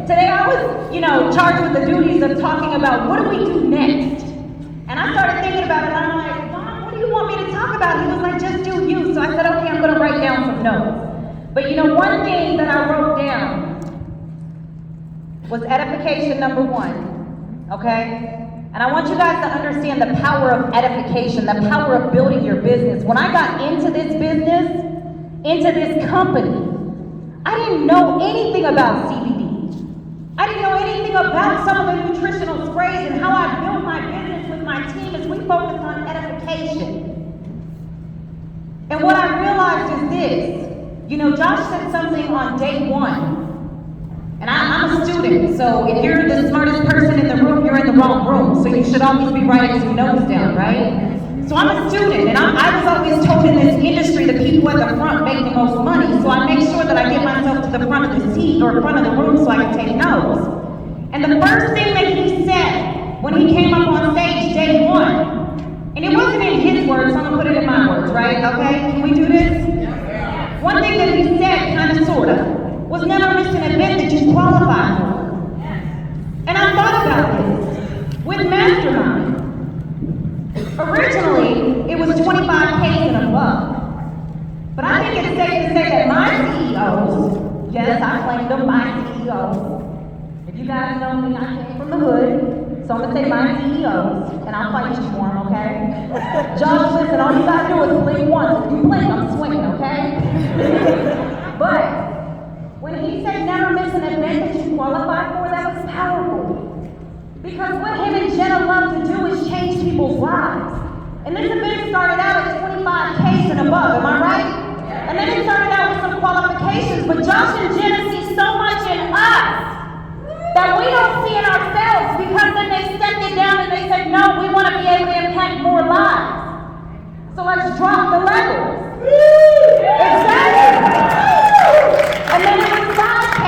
today I was, charged with the duties of talking about what do we do next. And I started thinking about it, and I'm like, Don, what do you want me to talk about? He was like, just do you. So I said, okay, I'm gonna write down some notes. But one thing that I wrote down was edification number 1, okay? And I want you guys to understand the power of edification, the power of building your business. When I got into this business, into this company, I didn't know anything about CBD. I didn't know anything about some of the nutritional sprays, and how I built my business with my team as we focus on edification. And what I realized is this, Josh said something on day 1. And I'm a student, so if you're the smartest person in the room, you're in the wrong room. So you should always be writing some notes down, right? So I'm a student, and I was always told in this industry the people at the front make the most money. So I make sure that I get myself to the front of the seat or front of the room so I can take notes. And the first thing that he said when he came up on stage day 1, and it wasn't in his words, so I'm gonna put it in my words, right? Okay, can we do this? One thing that he said, kind of, sort of, was never miss an event that you qualify for. And I thought about this with Mastermind. Originally, it was 25K and above. But I think it's safe to say that my CEOs, yes, I claim them my CEOs. If you guys know me, I came from the hood, so I'm gonna say my CEOs, and I'll fight you for them, okay? Josh, listen, all you gotta do is blink once. If you blink, I'm swinging, okay? But when he said never miss an event that you qualify for, that was powerful. Because what him and Jenna love to do is change people's lives. And this event started out at 25K and above, am I right? And then it started out with some qualifications, but Josh and Jenna see so much in us that we don't see in ourselves, because then they stepped it down and they said, no, we want to be able to impact more lives. So let's drop the levels. Exactly. And then it was 5K.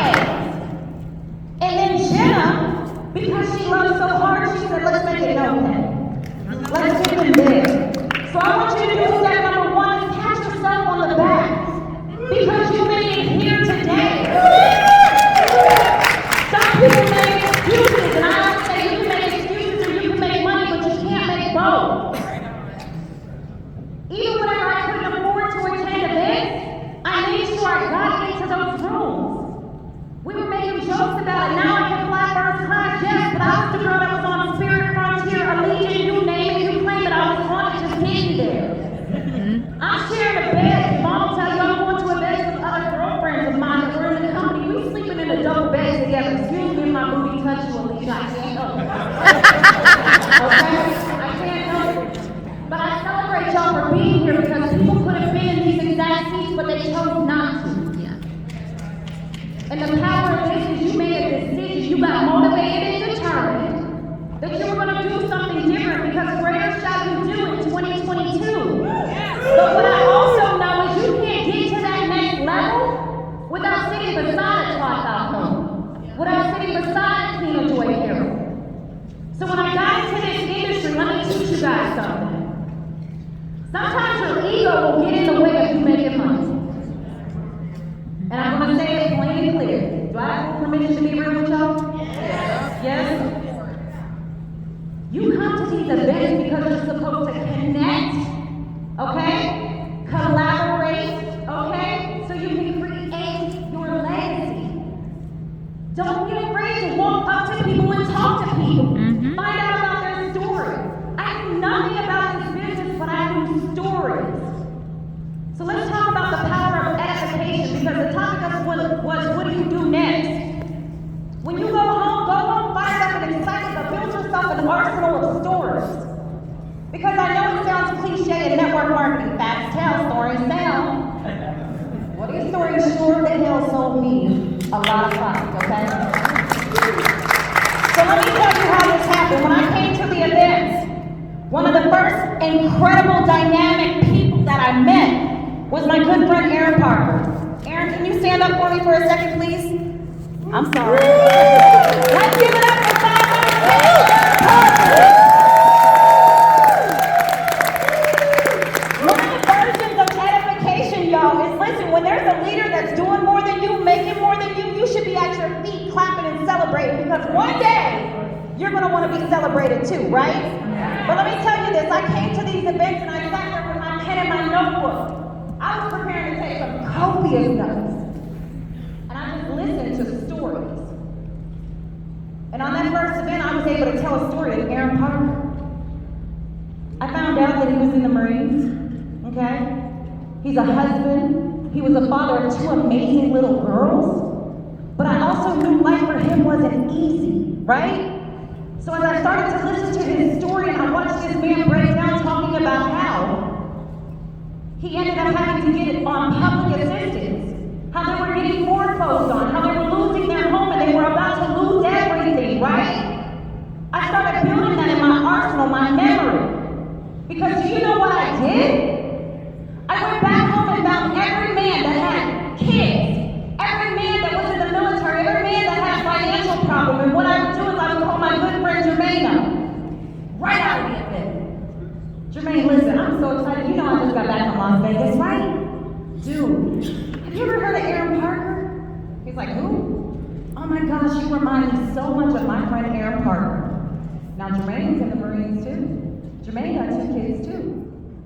And then Jenna, because she loves so hard, she said, let's make it no pay. Let's get them there. So I want you to do step number 1 is pat yourself on the back. Because you made it here today. Some people make excuses, and I don't say you can make excuses or you can make money, but you can't make both. Even whenever I couldn't afford to attend events, I made sure I got into those rooms. We were making jokes about it. Now I can fly first class, yes, but I was the girl that was on Spirit, Frontier, Allegiant, you name it, you claim it, I was on it, just getting there. I'm sharing a bed. Mom will tell you I'm going to a bed with other girlfriends of mine that were in the company. We sleeping in a double bed together. Excuse me if my booty touch you, Alicia. I can't help it. Okay? I can't help it. But I celebrate y'all for being here, because people could have been in these exact seats, but they chose not to. And the power of this is you made a decision. You got motivated and determined that you were going to do something different, because greater shall you do in 2022. But what I also know is you can't get to that next level without sitting beside a top outcome, without sitting beside a Tina Joy Carroll. So when I got into this industry, let me teach you guys something. Sometimes your ego will get in the way of you making money. And I'm going to say it plain and clear. Do I have permission to be real with y'all? Yes? You come to these events because you're supposed to connect, okay? Collaborate, okay? So you can create your legacy. Don't be afraid to walk up to people and talk to people. Find out about their story. I knew nothing about this business, but I knew stories. So let's talk about the power of edification, because the topic of was what do you do next? When you go home fired up and excited, but build yourself an arsenal of stories. Because I know it sounds cliche in network marketing, facts tell, stories sell. Well, these stories sure the hell sold me a lot of products, okay? So let me tell you how this happened. When I came to the events, one of the first incredible dynamic people that I met was my good friend Aaron Parker. Aaron, can you stand up for me for a second, please? I'm sorry. Let's give it up for 5 minutes. Parker. One of the versions of edification, y'all, is listen, when there's a leader that's doing more than you, making more than you, you should be at your feet clapping and celebrating. because one day you're going to want to be celebrated too, right? But let me tell you this, I came to these events and I sat there with my pen and my notebook. I was preparing to take some copious notes. And I just listened to stories. And on that first event, I was able to tell a story of Aaron Parker. I found out that he was in the Marines, okay? He's a husband. He was a father of 2 amazing little girls. But I also knew life for him wasn't easy, right? So as I started to listen to his story and I watched this man break down talking about how he ended up having to get on public assistance, how they were getting foreclosed on, how they were losing their home and they were about to lose everything, right? I started building that in my arsenal, my memory. Because do you know what I did? I went back home and found every man that had kids, every man that was in the military, every man that had a financial problem. And what I would do is I would call my good friend Jermaine up, right out of the event. Jermaine, listen, I'm so excited. You know I just got back from Las Vegas, right? Dude, have you ever heard of Aaron Parker? He's like, who? Oh my gosh, you remind me so much of my friend Aaron Parker. Now Jermaine's in the Marines too. Jermaine got 2 kids too.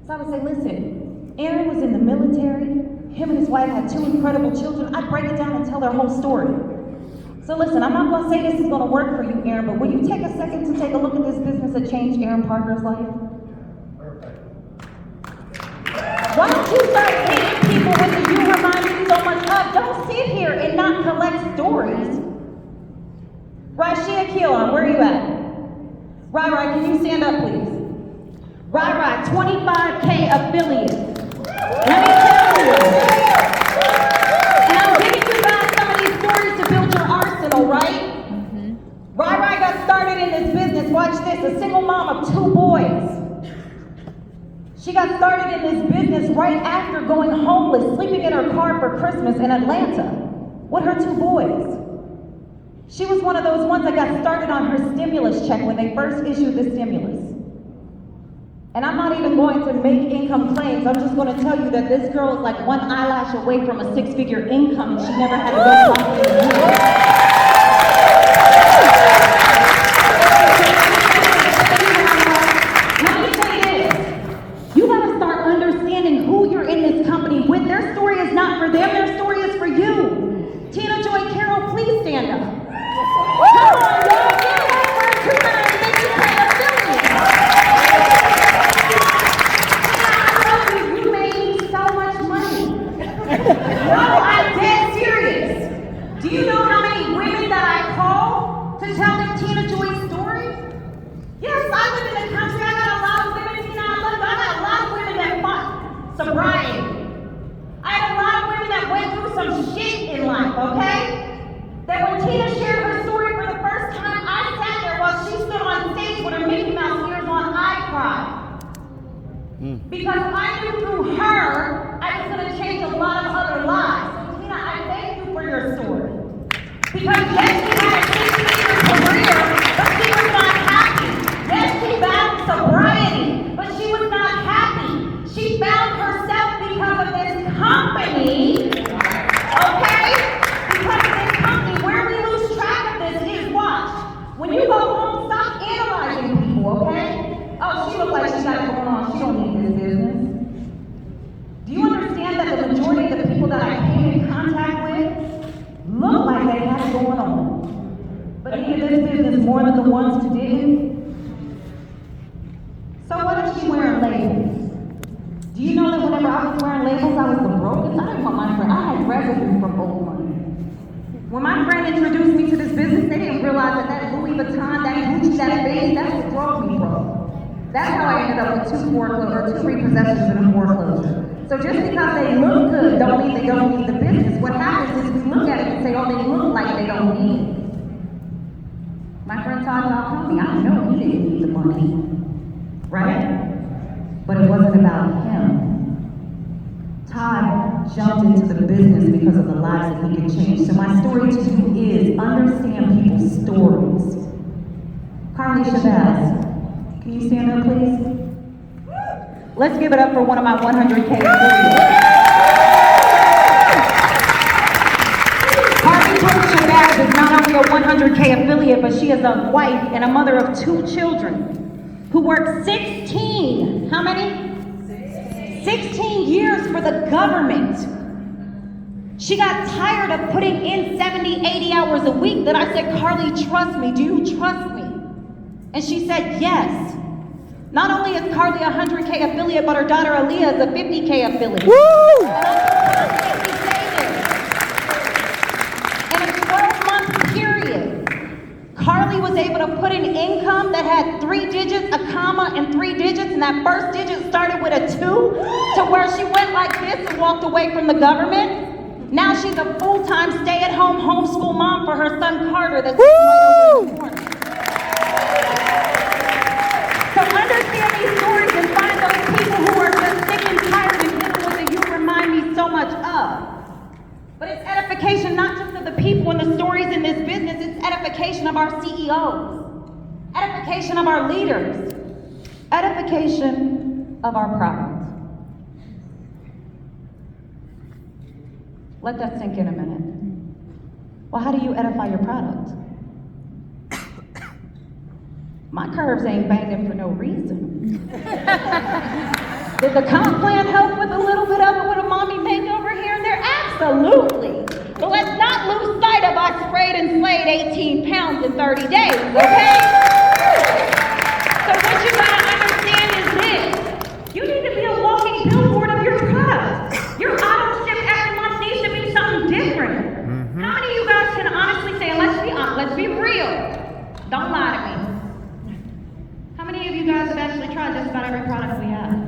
So I would say, listen, Aaron was in the military. Him and his wife had 2 incredible children. I'd break it down and tell their whole story. So listen, I'm not gonna say this is gonna work for you, Aaron, but will you take a second to take a look at this business that changed Aaron Parker's life? Why don't you start hitting people with the you remind me so much of? Don't sit here and not collect stories. Rashia Keelan, where are you at? Rai, can you stand up, please? Rai, 25K affiliates. Let me tell you. And I'm giving you guys some of these stories to build your arsenal, right? Rai got started in this business. Watch this, a single mom of 2 boys. She got started in this business right after going homeless, sleeping in her car for Christmas in Atlanta with her 2 boys. She was one of those ones that got started on her stimulus check when they first issued the stimulus. And I'm not even going to make income claims. I'm just going to tell you that this girl is like 1 eyelash away from a 6-figure income. She never had to go to Let me tell you this. You got to start understanding who you're in this company with. Their story is not for them. Their story is for you. Tina Joy Carroll, please stand up. Come on, y'all. Give it up for 250K affiliates. I love you. You made me so much money. No, I'm dead serious. Do you know how many women that I call to tell them Tina Joy's story? Yes, I live in the country. I got a lot of women, Tina. I got a lot of women that fought sobriety. I had a lot of women that went through some shit in life, okay? That when Tina shared her story for the first time, I sat there while she stood on stage with her Mickey Mouse ears on, I cried. Because I knew through her, I was going to change a lot of other lives. So Tina, I thank you for your story. Because yes, she had a 6-figure career, but she was not happy. Yes, she battled sobriety, but she was not happy. She found herself because of this company, okay? Because of this company, where we lose track of this is watch. When you go home, stop analyzing people, okay? Oh, she looks like she got it going on. She don't need this business. Do you understand that the majority of the people that I came in contact with look like they had it going on? But needed this business more than the ones who didn't? So what if she wearing labels? Do you know that whenever I was wearing labels, I was the brokest? I didn't want my friend. I had residue from old money. When my friend introduced me to this business, they didn't realize that Louis Vuitton, that Gucci, that Baby, that's what drove me broke. That's how I ended up with 2 repossessions and a foreclosure. So just because they look good don't mean they don't need the business. What happens is we look at it and say, oh, they look like they don't need it. My friend Todd told me, I know he didn't need the money, right? But it wasn't about him. Todd jumped into the business because of the lives that he could change. So my story to you is understand people's stories. Carly Chavez, can you stand up, please? Let's give it up for one of my 100K affiliates. Carly Chavez is not only a 100K 100K affiliate, but she is a wife and a mother of 2 children who worked 16, how many? 16 years for the government. She got tired of putting in 70, 80 hours a week. That I said, Carly, trust me. Do you trust me? And she said, yes. Not only is Carly a 100K affiliate, but her daughter Aaliyah is a 50K affiliate. Woo! In a 12-month period, Carly was able to put an income that had 3 digits, a comma, and 3 digits, and that first digit started with a 2, to where she went like this and walked away from the government. Now she's a full-time stay-at-home homeschool mom for her son Carter that's right over the corner. So understand these stories and find those people who are just sick and tired and hit with the you remind me so much of. But it's edification not just of the people and the stories in this business, it's edification of our CEOs, edification of our leaders, edification of our product. Let that sink in a minute. Well, how do you edify your product? My curves ain't banging for no reason. Did the comp plan help with a little bit of it with a mommy makeover here and there? Absolutely. But let's not lose sight of I sprayed and slayed 18 pounds in 30 days, okay? So what you gotta understand is this. You need to be a walking billboard of your product. Your auto ship every month needs to be something different. Mm-hmm. How many of you guys can honestly say, let's be real. Don't lie to me. How many of you guys have actually tried just about every product we have?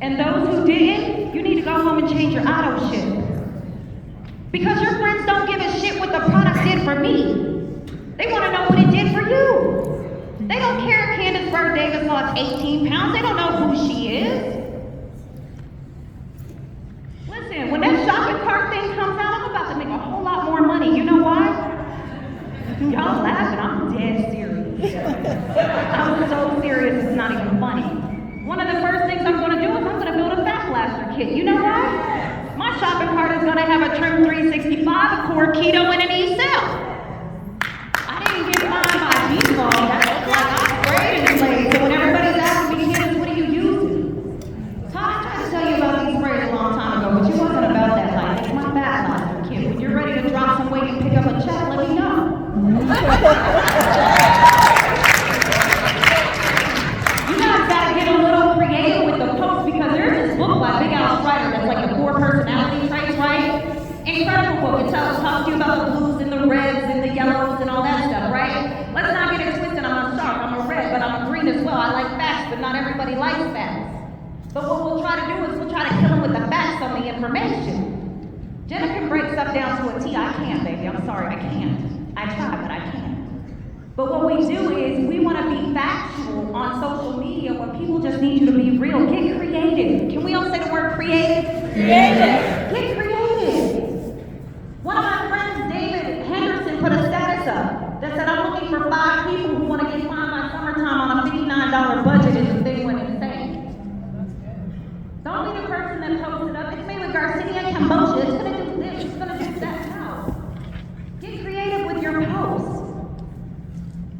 And those who didn't, you need to go home and change your auto ship. Because your friends don't give a shit what the product did for me. They want to know what it did for you. They don't care if Candace Byrd Davis lost 18 pounds. They don't know who she is. Listen, when that shopping cart thing comes out, I'm about to make a whole lot more money. You know why? Y'all laughing, I'm dead serious. I'm so serious, it's not even funny. One of the first things I'm going to do is I'm going to build a fat blaster kit. You know why? My shopping cart is going to have a trim 365, a core keto, and an e-cell. I didn't get mine by default. That's like I sprayed and slayed. So when everybody's asking me, Candace, what do you use? Todd, I tried to tell you about these sprays a long time ago, but you wasn't about that life. It's my fat blaster kit. When you're ready to drop some weight and pick up a check, let me know. You guys gotta get a little creative with the post, because there's this book by Big Al Schreiber that's like the 4 personality traits, right? Incredible book. It talks to you about the blues and the reds and the yellows and all that stuff, right? Let's not get it twisted. I'm a shark, I'm a red, but I'm a green as well. I like facts, but not everybody likes facts. But what we'll try to do is we'll try to kill them with the facts on the information. Jenna can break stuff down to a T. I can't, baby. I'm sorry, I can't. I try, but I can't. But what we do is we want to be factual on social media when people just need you to be real. Get creative. Can we all say the word creative? Creative. Get creative. One of my friends, David Henderson, put a status up that said, I'm looking for 5 people who want to get fined by summertime on a $59 budget, and the thing went insane. Don't be the person that posted up. It's made with Garcinia and Cambodia. It's going to do this. It's going to do that. Get creative with your posts.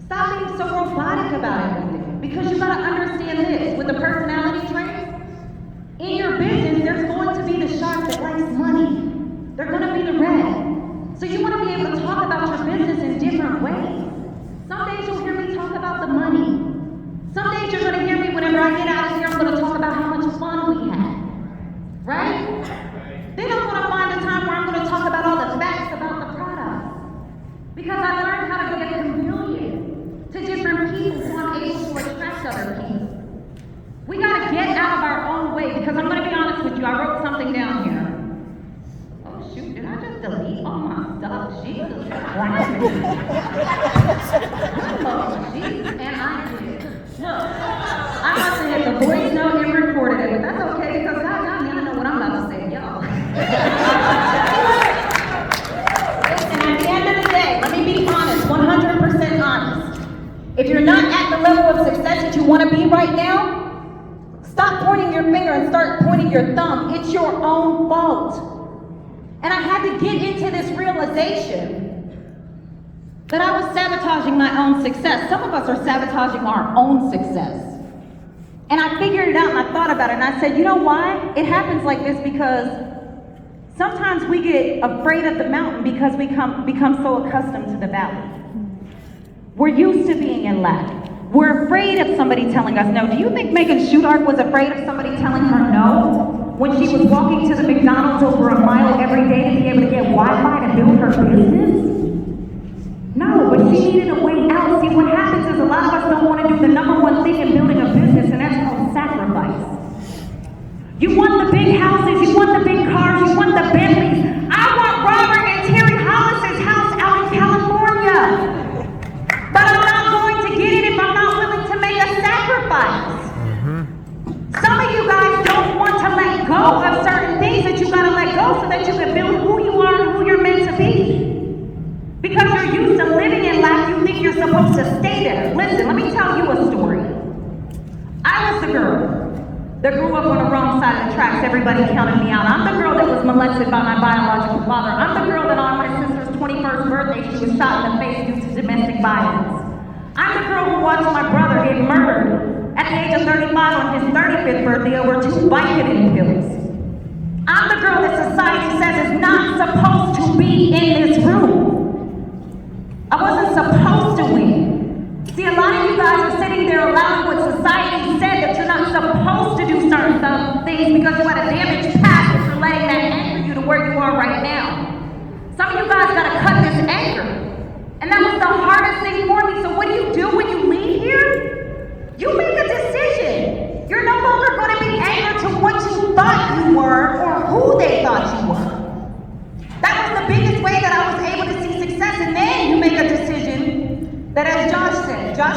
Stop being so robotic about everything. Because you gotta understand this. With the personality traits, in your business, there's going to be the shark that likes money. They're gonna be the red. So you wanna be able to talk about your business in different ways. Some days you'll hear me talk about the money. Some days you're gonna hear me whenever I get out of here, I'm gonna talk about how much fun we had. Right? Then I'm gonna find a time where I'm gonna talk about all the facts about the product. Because I learned how to be a chameleon to different people, so I'm able to attract other people. We gotta get out of our own way, because I'm gonna be honest with you, I wrote something down here. Oh shoot, did I just delete all my stuff? Jesus Christ. Oh, Jesus, and I did. Look, I must have hit the voice note and recorded it, but that's okay, because God got me, I know what I'm about to say, y'all. Listen, at the end of the day, let me be honest, 100% honest. If you're not at the level of success that you want to be right now, stop pointing your finger and start pointing your thumb. It's your own fault. And I had to get into this realization that I was sabotaging my own success. Some of us are sabotaging our own success. And I figured it out and I thought about it and I said, you know why? It happens like this because sometimes we get afraid of the mountain because we become so accustomed to the valley. We're used to being in lack. We're afraid of somebody telling us no. Do you think Megan Shudark was afraid of somebody telling her no when she was walking to the McDonald's over a mile every day to be able to get Wi-Fi to build her business? No, but she needed a way out. See, what happens is a lot of us don't want to do the number one thing in building a business, and that's called sacrifice. You want the big houses, you want the big cars, you want the Bentleys. I want Robert and Terry Hollis's house out in California. But I'm not going to get it if I'm not willing to make a sacrifice. Some of you guys don't want to let go of certain things that you gotta let go so that you can build who you are and who you're meant to be. Because you're used to living in lack, you think you're supposed to stay there. Listen, let me tell you a story. I was the girl that grew up on the wrong side of the tracks. Everybody counted me out. I'm the girl that was molested by my biological father. I'm the girl that on my sister's 21st birthday, she was shot in the face due to domestic violence. I'm the girl who watched my brother get murdered at the age of 35 on his 35th birthday over 2 Vicodin pills. I'm the girl that society says is not supposed to be in this room. I wasn't supposed to win. See, a lot of you guys are sitting there allowing what society said that you're not supposed to do certain things because you had a damaged past that you're letting that anchor you to where you are right now. Some of you guys gotta cut this anchor. And that was the hardest thing for me. So what do you do when you leave here? You make a decision. You're no longer going to be anchored to what you thought you were or who they thought you were. That was the biggest way that I was able to see success. And then you make a decision that, as Josh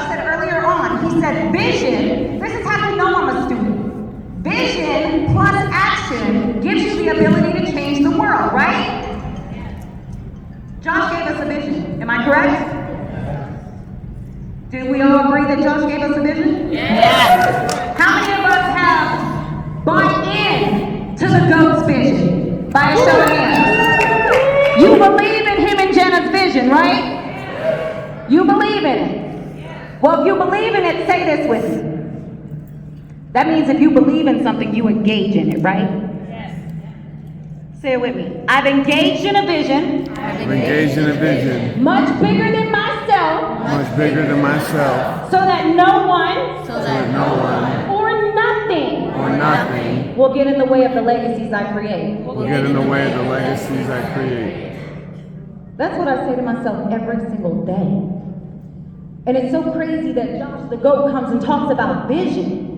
said earlier on, he said vision, this is how you know I'm a student. Vision plus action gives you the ability to change the world, right? Josh gave us a vision, am I correct? Did we all agree that Josh gave us a vision? Yes. How many of us have bought in to the GOAT's vision? By a show of hands. You believe in him and Jenna's vision, right? You believe in it. Well, if you believe in it, say this with me. That means if you believe in something, you engage in it, right? Say it with me. I've engaged in a vision. Much bigger than myself. So that no one. Or nothing. Will get in the way of the legacies I create. That's what I say to myself every single day. And it's so crazy that Josh the GOAT comes and talks about vision.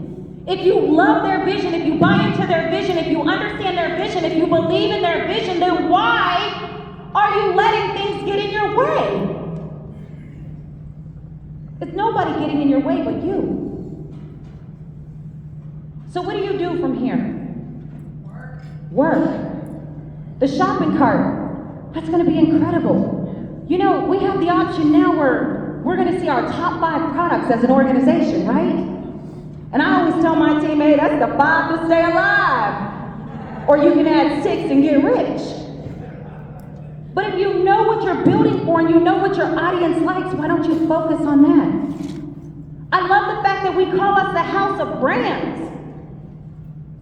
If you love their vision, if you buy into their vision, if you understand their vision, if you believe in their vision, then why are you letting things get in your way? It's nobody getting in your way but you. So what do you do from here? Work. The shopping cart, that's going to be incredible. You know, we have the option now where we're going to see our top 5 products as an organization, right? And I always tell my team, hey, that's the 5 to stay alive. Or you can add 6 and get rich. But if you know what you're building for and you know what your audience likes, why don't you focus on that? I love the fact that we call us the house of brands.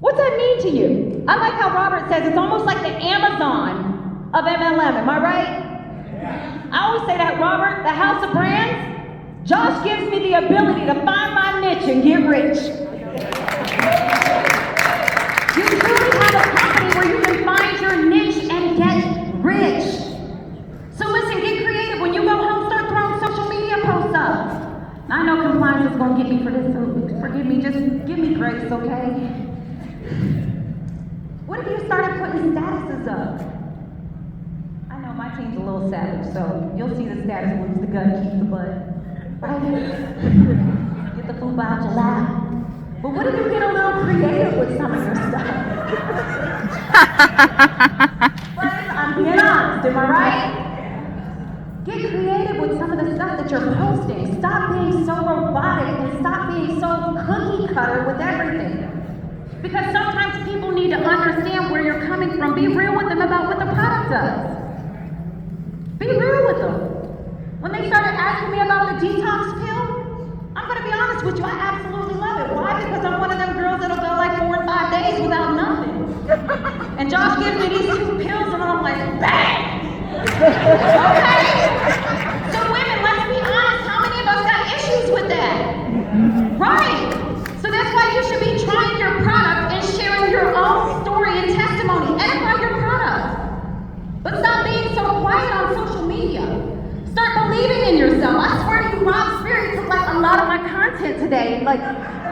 What's that mean to you? I like how Robert says it's almost like the Amazon of MLM, am I right? I always say that, Robert, the house of brands. Josh gives me the ability to find my niche and get rich. You truly have a company where you can find your niche and get rich. So listen, get creative. When you go home, start throwing social media posts up. I know compliance is going to get me for this, so forgive me. Just give me grace, okay? What if you started putting statuses up? I know my team's a little savage, so you'll see the status moves the gut, keep the butt. Right? Get the food out your lap. But what if you get a little creative with some of your stuff? I'm being honest, am I right? Get creative with some of the stuff that you're posting. Stop being so robotic and stop being so cookie cutter with everything. Because sometimes people need to understand where you're coming from. Be real with them about what the product does. Be real with them. When they started asking me about the detox pill, I'm gonna be honest with you, I absolutely love it. Why? Because I'm one of them girls that'll go like 4 or 5 days without nothing. And Josh gives me these 2 pills and I'm like, bang! Okay? So women, let's be honest, how many of us got issues with that? Right? So that's why you should be trying your product and sharing your own story and testimony. Edify your product. But stop being so quiet on social media. Start believing in yourself. I swear to you, Rob Spirit took like a lot of my content today. Like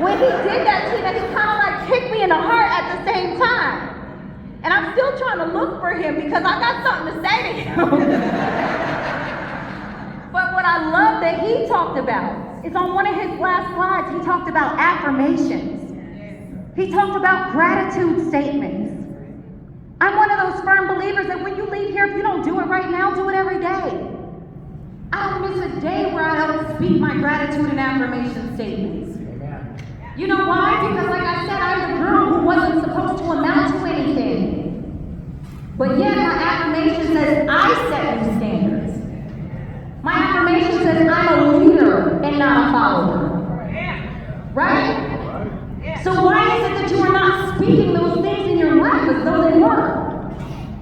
when he did that, he kind of like kicked me in the heart at the same time. And I'm still trying to look for him because I got something to say to him. But what I love that he talked about is on one of his last slides, he talked about affirmations. He talked about gratitude statements. I'm one of those firm believers that when you leave here, if you don't do it right now, do it every day. I don't miss a day where I don't speak my gratitude and affirmation statements. Amen. You know why? Because like I said, I'm the girl who wasn't supposed to amount to anything. But yet my affirmation says I set new standards. My affirmation says I'm a leader and not a follower. Right? So why is it that you are not speaking those things in your life as though they were?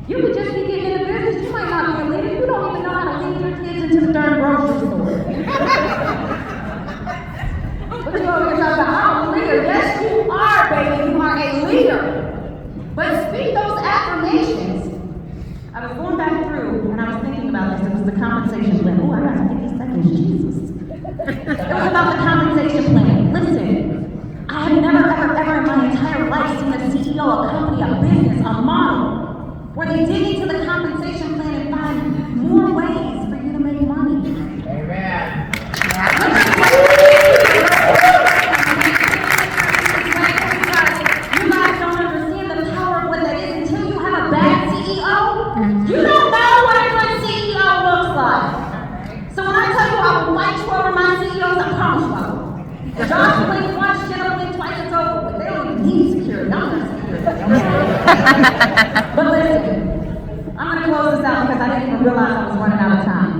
You could just be getting in the business. You might not be a leader. You don't even know how to lead your kids into the darn grocery store. But you always talk about, I'm a leader. Yes, you are, baby. You are a leader. But speak those affirmations. I was going back through and I was thinking about this. It was the compensation plan. Oh, I got 50 seconds, Jesus. It was about the compensation plan. Listen, I have never, ever in my entire life seen a CEO, a company, a business, a model, where they dig into the compensation plan and find more ways for you to make money. Amen. You guys don't understand the power of what that is until you have a bad CEO. You don't know what a good CEO looks like. So when I tell you I will fight you over my CEOs, I promise you I will. Josh blink once, Jenna blink twice, it's over with. They don't even need security. I'm not security. But listen, I'm going to close this out because I didn't even realize I was running out of time.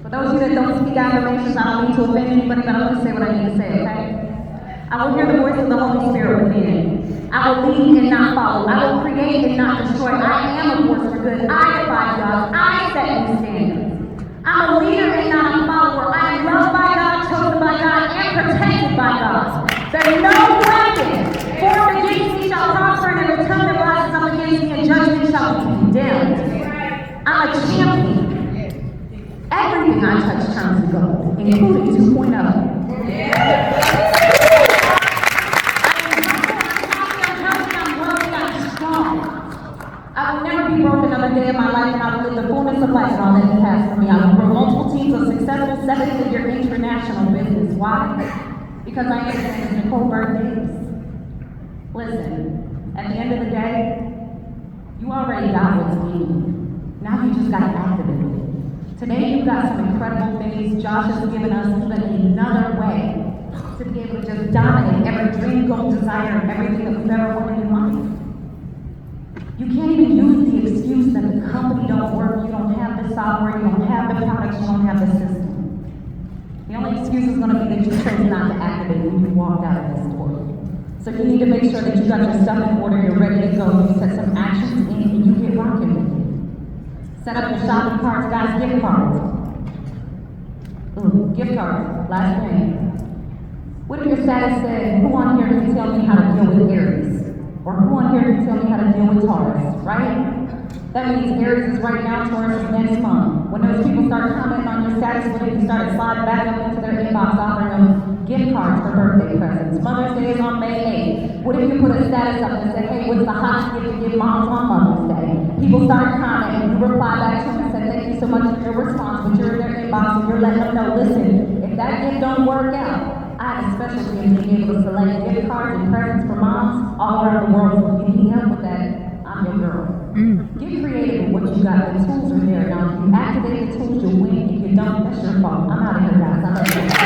For those of you that don't speak affirmations, I don't mean to offend anybody, but I'm going to say what I need to say, okay? I will hear the voice of the Holy Spirit within. I will lead and not follow. I will create and not destroy. I am a force for good. I defy God. I set new standards. I'm a leader and not a follower. I am loved by God, chosen by God, and protected by God. That no weapon formed against me shall prosper, and every tongue that rises up against me in judgment shall be condemned. I'm a champion. Everything I touch turns to gold, including 2.0. I will never be broke another day of my life, and I will live the fullness of life and all that He has for me. I will grow multiple teams of successful 7-figure international business. Why? Because I am Candace Byrd Davis. Listen, at the end of the day, you already got what's needed. Now you just got to activate it. Today you've got some incredible things. Josh has given us even another way to be able to just dominate every dream, goal, desire, and everything that we've ever wanted in life. You can't even use the excuse that the company don't work, you don't have the software, you don't have the products, you don't have the system. The only excuse is going to be that you chose not to activate when you walked out of this door. So you need to make sure that you got your stuff in order, you're ready to go, you set some actions in, and you get rocking with it. Set up your shopping carts, guys, gift cards. Gift cards, last thing. What if your status said, who on here can tell me how to deal with Aries? Or who on here can tell me how to deal with Taurus, right? That means Aries is right now, Taurus is next month. When those people start commenting on your status, what if you start sliding back up into their inbox offering them gift cards for birthday presents? Mother's Day is on May 8th. What if you put a status up and say, hey, what's the hottest gift to give moms on Mother's Day? People start commenting, you reply back to them and say, thank you so much for your response, but you're in their inbox and you're letting them know, listen, if that gift don't work out, I have a specialty in being able to select gift cards and presents for moms all around the world. So if you need help with that, I'm your girl. Get creative with what you got. The tools are there. Now, if you activate the tools, you'll win. If you don't, that's your fault. I'm out of here, guys. I love you.